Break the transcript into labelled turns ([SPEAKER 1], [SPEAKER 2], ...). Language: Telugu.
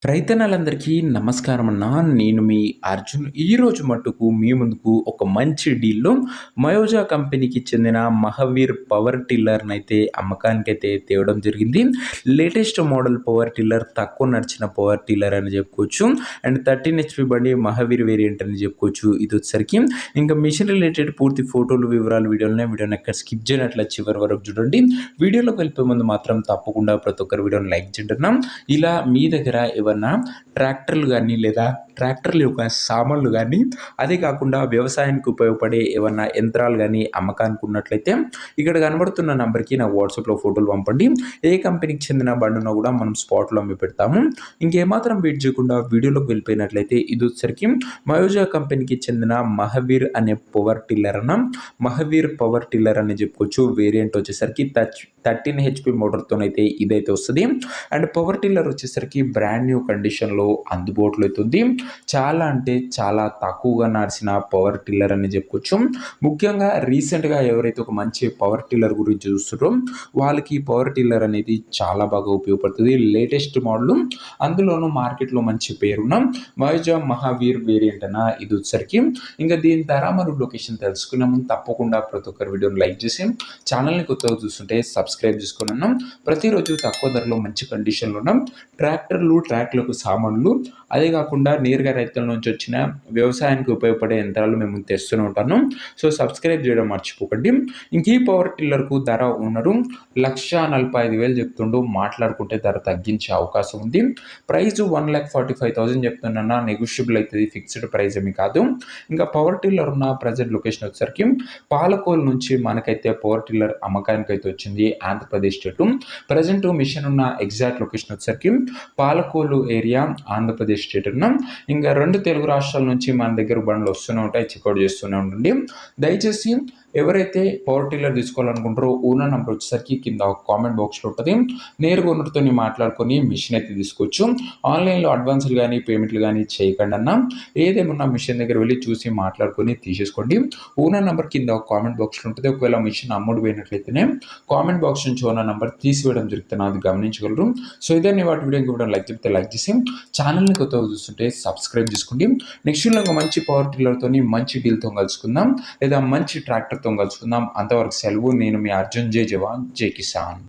[SPEAKER 1] రైతన్నలందరికీ నమస్కారం అన్న. నేను మీ అర్జున్. ఈరోజు మట్టుకు మీ ముందుకు ఒక మంచి డీల్‌లో మయోజా కంపెనీకి చెందిన మహావీర్ పవర్ టిల్లర్‌నైతే అమ్మకానికైతే తేవడం జరిగింది. లేటెస్ట్ మోడల్ పవర్ టిల్లర్, తక్కువ నడిచిన పవర్ టిల్లర్ అని చెప్పుకోవచ్చు. అండ్ 13 హెచ్‌పీ బండి మహావీర్ వేరియంట్ అని చెప్పుకోవచ్చు. ఇదొచ్చేసరికి ఇంకా మిషన్ రిలేటెడ్ పూర్తి ఫోటోలు, వివరాలు వీడియోని ఎక్కడ స్కిప్ చేయనట్ల చివరి వరకు చూడండి. వీడియోలోకి వెళ్ళిపోయే ముందు మాత్రం తప్పకుండా ప్రతి ఒక్కరు వీడియోని లైక్ చేయండి. ఇలా మీ దగ్గర ఏమన్నా ట్రాక్టర్లు కానీ లేదా ట్రాక్టర్ల యొక్క సామాన్లు కానీ, అదే కాకుండా వ్యవసాయానికి ఉపయోగపడే ఏమన్నా యంత్రాలు కానీ అమ్మకానికి ఉన్నట్లయితే ఇక్కడ కనబడుతున్న నంబర్కి నాకు వాట్సాప్లో ఫోటోలు పంపండి. ఏ కంపెనీకి చెందిన బండునో కూడా మనం స్పాట్లో అమ్మి పెడతాము. ఇంకేమాత్రం వెయిట్ చేయకుండా వీడియోలోకి వెళ్ళిపోయినట్లయితే ఇది వచ్చరికి మయోజా కంపెనీకి చెందిన మహావీర్ అనే పవర్ టిల్లర్ అన్న. మహావీర్ పవర్ టిల్లర్ అని చెప్పుకోవచ్చు. వేరియంట్ వచ్చేసరికి 13 హెచ్‌పీ మోటార్తోనైతే ఇదైతే వస్తుంది. అండ్ పవర్ టిల్లర్ వచ్చేసరికి బ్రాండ్ న్యూ కండిషన్లో అందుబాటులో అవుతుంది. చాలా అంటే చాలా తక్కువగా నడిచిన పవర్ టిల్లర్ అని చెప్పుకోవచ్చు. ముఖ్యంగా రీసెంట్గా ఎవరైతే ఒక మంచి పవర్ టిల్లర్ గురించి చూస్తున్నారో వాళ్ళకి పవర్ టిల్లర్ అనేది చాలా బాగా ఉపయోగపడుతుంది. లేటెస్ట్ మోడల్, అందులోనూ మార్కెట్లో మంచి పేరున్న మయోజా మహావీర్ వేరియంట్ అన్న. ఇది వచ్చరికి ఇంకా దీని ధర మరియు లొకేషన్ తెలుసుకునే ముందు తప్పకుండా ప్రతి ఒక్కరి వీడియోని లైక్ చేసి ఛానల్ని కొత్తగా చూస్తుంటే సబ్స్క్రైబ్ చేసుకుని ఉన్నాం. ప్రతిరోజు తక్కువ ధరలో మంచి కండిషన్లో ఉన్నాం ట్రాక్టర్లు, ట్రాక్లకు సామాన్లు, అదే కాకుండా నేరుగా రైతుల నుంచి వచ్చిన వ్యవసాయానికి ఉపయోగపడే యంత్రాలు మేము తెస్తూనే ఉంటాను. సో సబ్స్క్రైబ్ చేయడం మర్చిపోకండి. ఇంక ఈ పవర్ టిల్లర్కు ధర ఉన్నారు 1,45,000 చెప్తుండు. మాట్లాడుకుంటే ధర తగ్గించే అవకాశం ఉంది. ప్రైస్ 1,45,000 చెప్తున్నా. నెగోషియబుల్ అవుతుంది, ఫిక్స్డ్ ప్రైస్ ఏమి కాదు. ఇంకా పవర్ టిల్లర్ ఉన్న ప్రజెంట్ లొకేషన్ వచ్చేసరికి పాలకోల్ నుంచి మనకైతే పవర్ టిల్లర్ అమ్మకానికి అయితే వచ్చింది. ఆంధ్రప్రదేశ్ స్టేట్ ప్రజెంట్ మిషన్ ఉన్న ఎగ్జాక్ట్ లొకేషన్ వచ్చేసరికి పాలకోలు ఏరియా, ఆంధ్రప్రదేశ్ స్టేట్ ఉన్నాం. ఇంకా 2 తెలుగు రాష్ట్రాల నుంచి మన దగ్గర బండ్లు వస్తూనే ఉంటాయి. చెక్అవుట్ చేస్తూనే ఉండండి. దయచేసి ఎవరైతే పవర్ టిల్లర్ తీసుకోవాలనుకుంటారో ఓనర్ నెంబర్ వచ్చేసరికి కింద కామెంట్ బాక్స్లో ఉంటుంది. నేరుగా ఓనర్తో మాట్లాడుకొని మిషన్ అయితే తీసుకోవచ్చు. ఆన్లైన్లో అడ్వాన్సులు కానీ పేమెంట్లు కానీ చేయకండి అన్న. ఏదేమన్నా మిషన్ దగ్గర వెళ్ళి చూసి మాట్లాడుకొని తీసేసుకోండి. ఓనర్ నెంబర్ కింద కామెంట్ బాక్స్లో ఉంటుంది. ఒకవేళ మిషన్ అమ్ముడు పోయినట్లయితేనే కామెంట్ బాక్స్ నుంచి ఓనర్ నెంబర్ తీసివేయడం జరుగుతుంది, అది గమనించగలరు. సో ఇదే వాటి వీడియో ఇంకొకటి లైక్ చెప్తే లైక్ చేసి ఛానల్ని కొత్తగా చూస్తుంటే సబ్స్క్రైబ్ చేసుకోండి. నెక్స్ట్ వీడియోలో మంచి పవర్ టిల్లర్తో మంచి డీల్తో కలుసుకుందాం, లేదా మంచి ట్రాక్టర్తో కలుసుకుందాం. అంతవరకు సెలవు. నేను మీ అర్జున్. జై జవాన్, జై కిసాన్.